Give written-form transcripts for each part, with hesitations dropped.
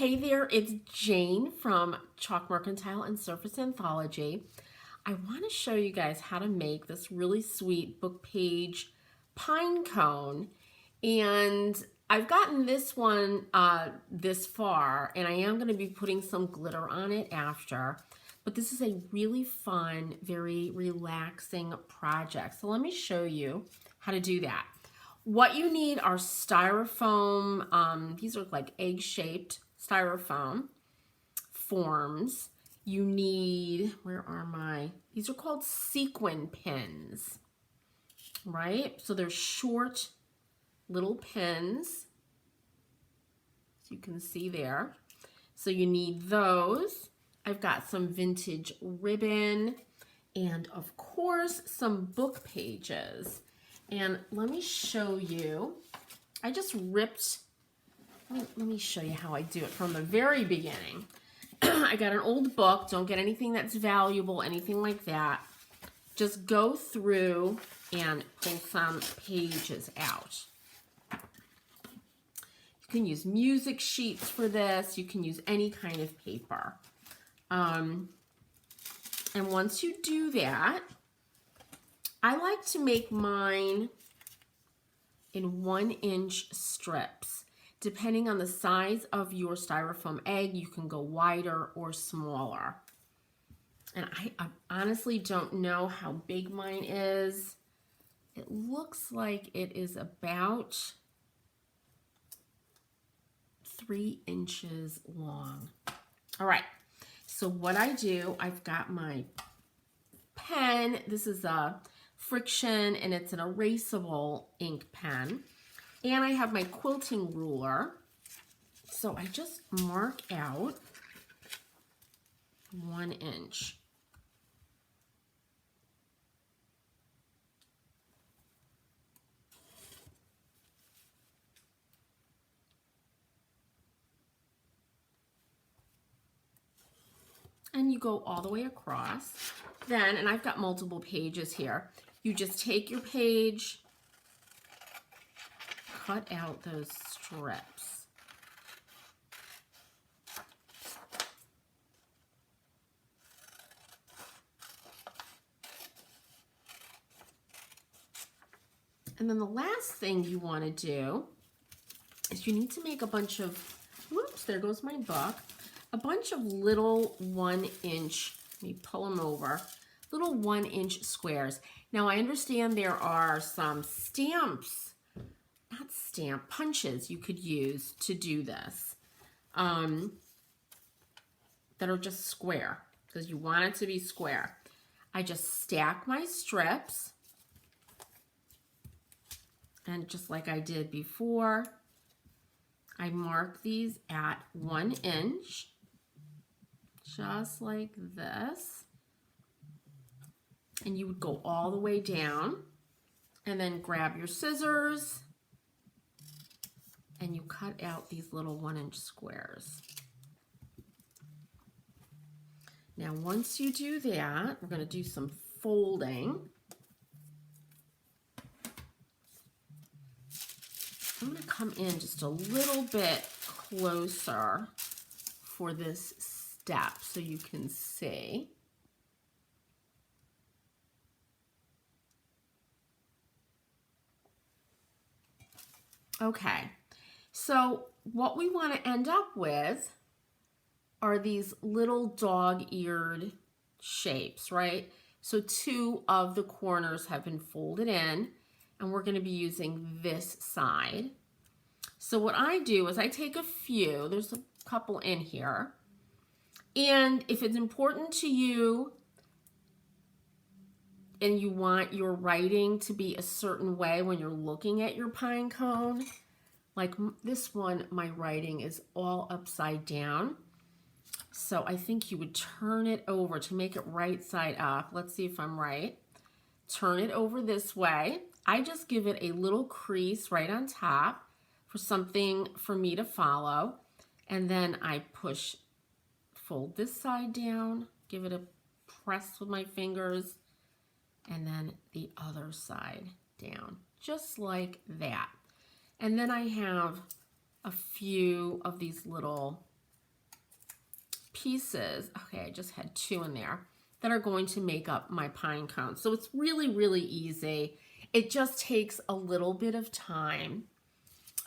Hey there, it's Jane from Chalk Mercantile and Surface Anthology. I want to show you guys how to make this really sweet book page pine cone. And I've gotten this one this far, and I am going to be putting some glitter on it after. But this is a really fun, very relaxing project. So let me show you how to do that. What you need are styrofoam, these are like egg-shaped styrofoam forms. You need, where are my, these are called sequin pins, right? So they're short little pins, as you can see there. So you need those. I've got some vintage ribbon and of course some book pages. And let me show you, I just ripped, let me show you how I do it from the very beginning. I got an old book, don't get anything that's valuable, anything like that. Just go through and pull some pages out. You can use music sheets for this, you can use any kind of paper. And once you do that, I like to make mine in 1-inch strips. Depending on the size of your styrofoam egg, you can go wider or smaller. And I honestly don't know how big mine is. It looks like it is about 3 inches long. All right, so what I do, I've got my pen. This is a Friction, and it's an erasable ink pen. And I have my quilting ruler. So I just mark out 1 inch. And you go all the way across. Then, and I've got multiple pages here, you just take your page, cut out those strips. And then the last thing you want to do is you need to make a bunch of, whoops, there goes my book, a bunch of little 1-inch, let me pull them over, little 1-inch squares. Now I understand there are some stamps, not stamp, punches you could use to do this that are just square because you want it to be square. I just stack my strips, and just like I did before, I mark these at 1 inch, just like this. And you would go all the way down and then grab your scissors and you cut out these little 1-inch squares. Now, once you do that, we're going to do some folding. I'm going to come in just a little bit closer for this step so you can see. Okay, so what we want to end up with are these little dog-eared shapes, right? So 2 of the corners have been folded in, and we're going to be using this side. So what I do is I take a few, there's a couple in here, and if it's important to you and you want your writing to be a certain way when you're looking at your pine cone, like this one, my writing is all upside down. So I think you would turn it over to make it right side up. Let's see if I'm right. Turn it over this way. I just give it a little crease right on top for something for me to follow. And then I push, fold this side down, give it a press with my fingers, and then the other side down, just like that. And then I have a few of these little pieces, okay, I just had 2 in there, that are going to make up my pine cone. So it's really, really easy. It just takes a little bit of time.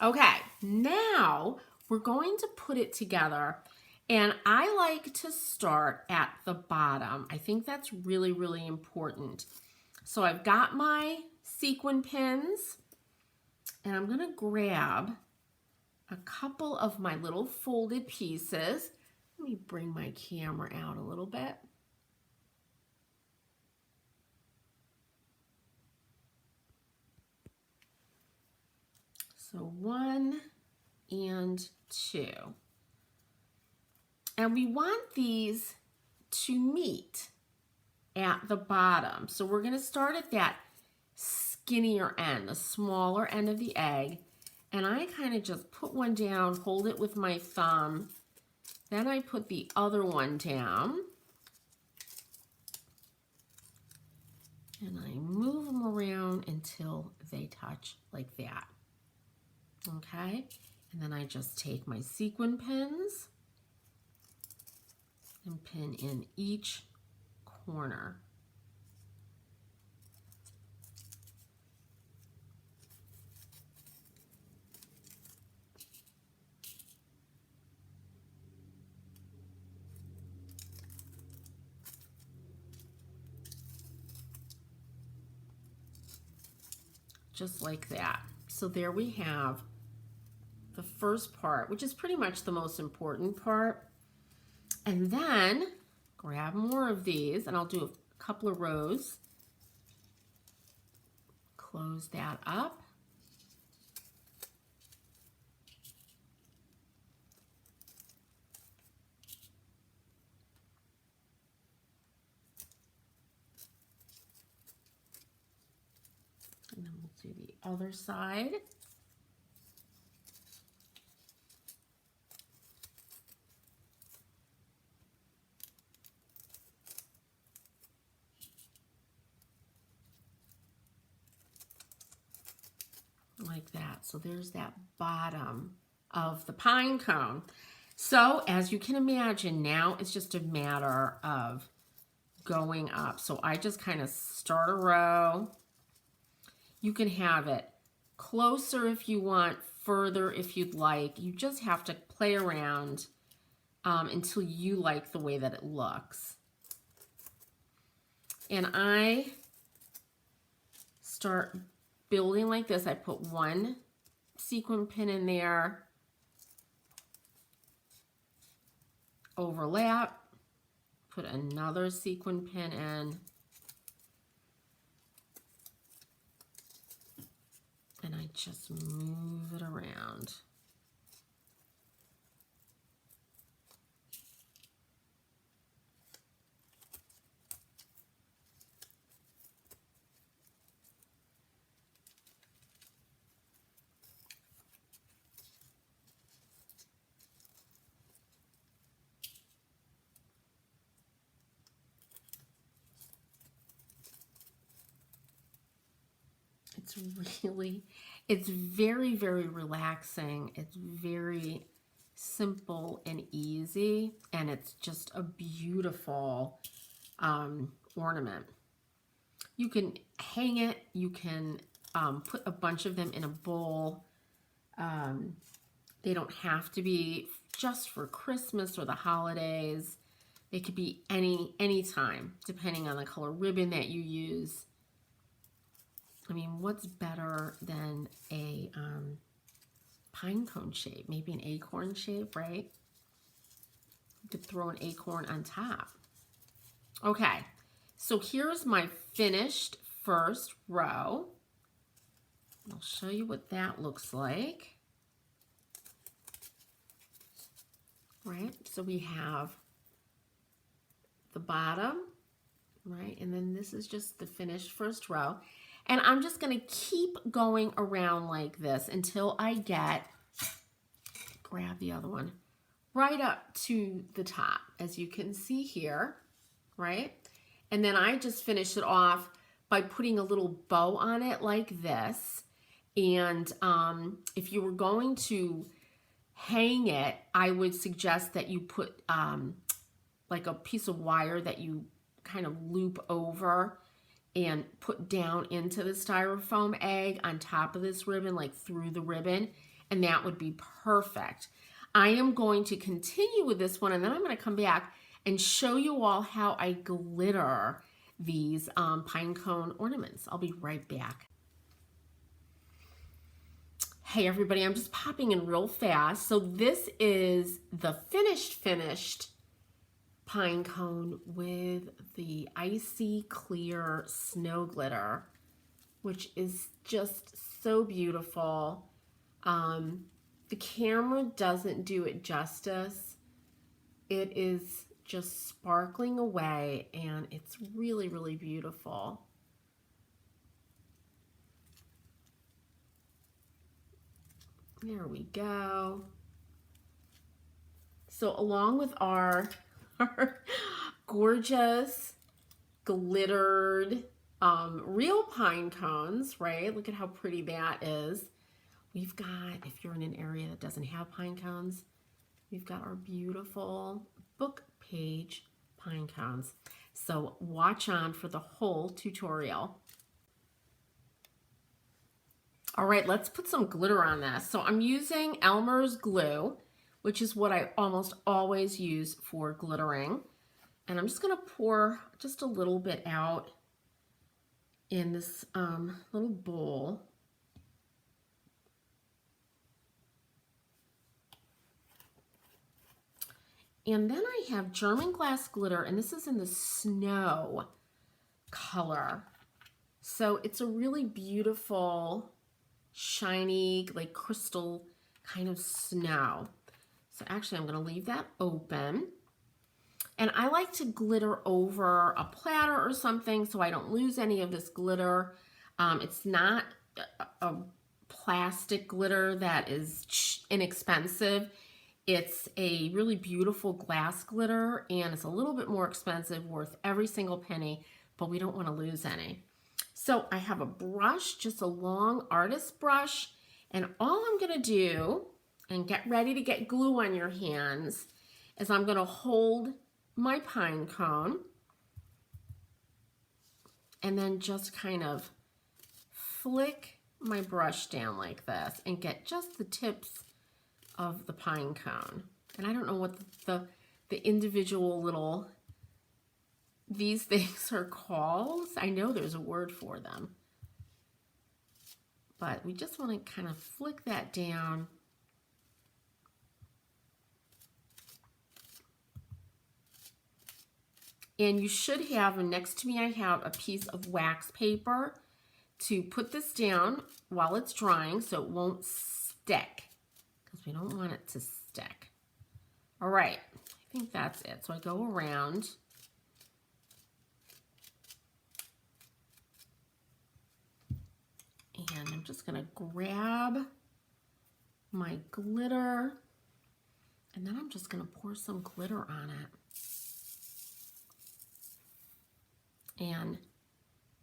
Okay, now we're going to put it together, and I like to start at the bottom. I think that's really, really important. So I've got my sequin pins, and I'm gonna grab a couple of my little folded pieces. Let me bring my camera out a little bit. So 1 and 2. And we want these to meet at the bottom. So we're going to start at that skinnier end, the smaller end of the egg. And I kind of just put one down, hold it with my thumb. Then I put the other one down. And I move them around until they touch like that. Okay? And then I just take my sequin pins and pin in each corner. Just like that. So there we have the first part, which is pretty much the most important part. And then grab more of these, and I'll do a couple of rows. Close that up. And then we'll do the other side. Like that. So there's that bottom of the pine cone. So as you can imagine, now it's just a matter of going up. So I just kind of start a row. You can have it closer if you want, further if you'd like. You just have to play around until you like the way that it looks. And I start building like this. I put one sequin pin in there, overlap, put another sequin pin in, and I just move it around. It's very, very relaxing. It's very simple and easy, and it's just a beautiful ornament. You can hang it, you can put a bunch of them in a bowl. They don't have to be just for Christmas or the holidays. They could be any time, depending on the color ribbon that you use. I mean, what's better than a pine cone shape? Maybe an acorn shape, right? You could throw an acorn on top. Okay, so here's my finished first row. I'll show you what that looks like. Right, so we have the bottom, right? And then this is just the finished first row. And I'm just going to keep going around like this until I get, grab the other one, right up to the top, as you can see here, right? And then I just finish it off by putting a little bow on it like this. And if you were going to hang it, I would suggest that you put like a piece of wire that you kind of loop over and put down into the styrofoam egg on top of this ribbon, like through the ribbon, and that would be perfect. I am going to continue with this one, and then I'm going to come back and show you all how I glitter these pine cone ornaments. I'll be right back. Hey everybody, I'm just popping in real fast. So this is the finished pine cone with the icy clear snow glitter, which is just so beautiful. The camera doesn't do it justice. It is just sparkling away, and it's really, really beautiful. There we go. So along with our gorgeous glittered real pine cones, right? Look at how pretty that is. We've got, if you're in an area that doesn't have pine cones, we've got our beautiful book page pine cones. So watch on for the whole tutorial. All right, let's put some glitter on this. So I'm using Elmer's glue, which is what I almost always use for glittering. And I'm just gonna pour just a little bit out in this little bowl. And then I have German glass glitter, and this is in the snow color. So it's a really beautiful, shiny, like crystal kind of snow. So actually I'm gonna leave that open. And I like to glitter over a platter or something so I don't lose any of this glitter. It's not a plastic glitter that is inexpensive. It's a really beautiful glass glitter, and it's a little bit more expensive, worth every single penny, but we don't want to lose any. So I have a brush, just a long artist brush, and all I'm gonna do, and get ready to get glue on your hands, is I'm gonna hold my pine cone and then just kind of flick my brush down like this and get just the tips of the pine cone. And I don't know what the individual little, these things are called. I know there's a word for them. But we just want to kind of flick that down. And you should have, and next to me I have a piece of wax paper to put this down while it's drying so it won't stick, because we don't want it to stick. All right, I think that's it. So I go around. And I'm just gonna grab my glitter, and then I'm just gonna pour some glitter on it. And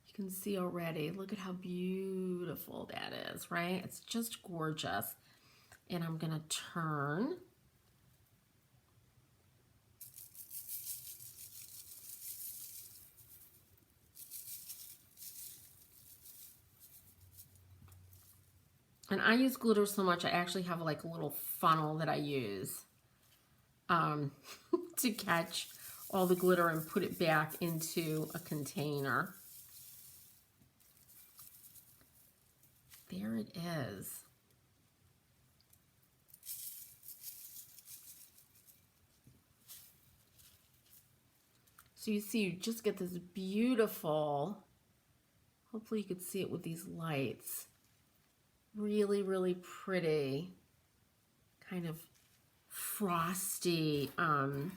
you can see already, look at how beautiful that is, right? It's just gorgeous. And I'm gonna turn. And I use glitter so much, I actually have like a little funnel that I use to catch all the glitter and put it back into a container. There it is. So you see, you just get this beautiful, hopefully you could see it with these lights, really, really pretty, kind of frosty pine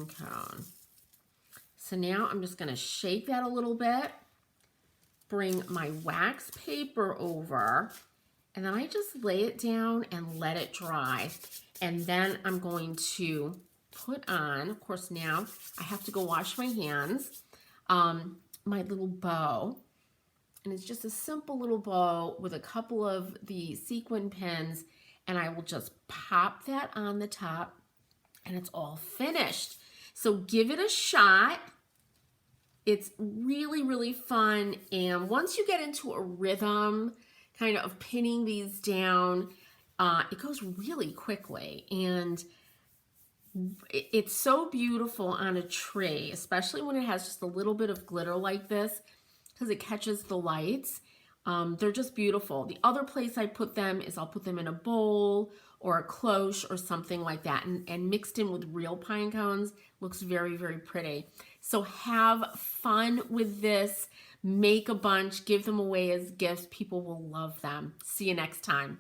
cone. So now I'm just going to shake that a little bit, bring my wax paper over, and then I just lay it down and let it dry. And then I'm going to put on, of course now I have to go wash my hands, my little bow. And it's just a simple little bow with a couple of the sequin pins, and I will just pop that on the top. and it's all finished. So give it a shot. It's really, really fun. And once you get into a rhythm, kind of pinning these down, it goes really quickly. And it's so beautiful on a tray, especially when it has just a little bit of glitter like this, because it catches the lights. They're just beautiful. The other place I put them is I'll put them in a bowl or a cloche or something like that, and mixed in with real pine cones. Looks very, very pretty. So have fun with this. Make a bunch, give them away as gifts. People will love them. See you next time.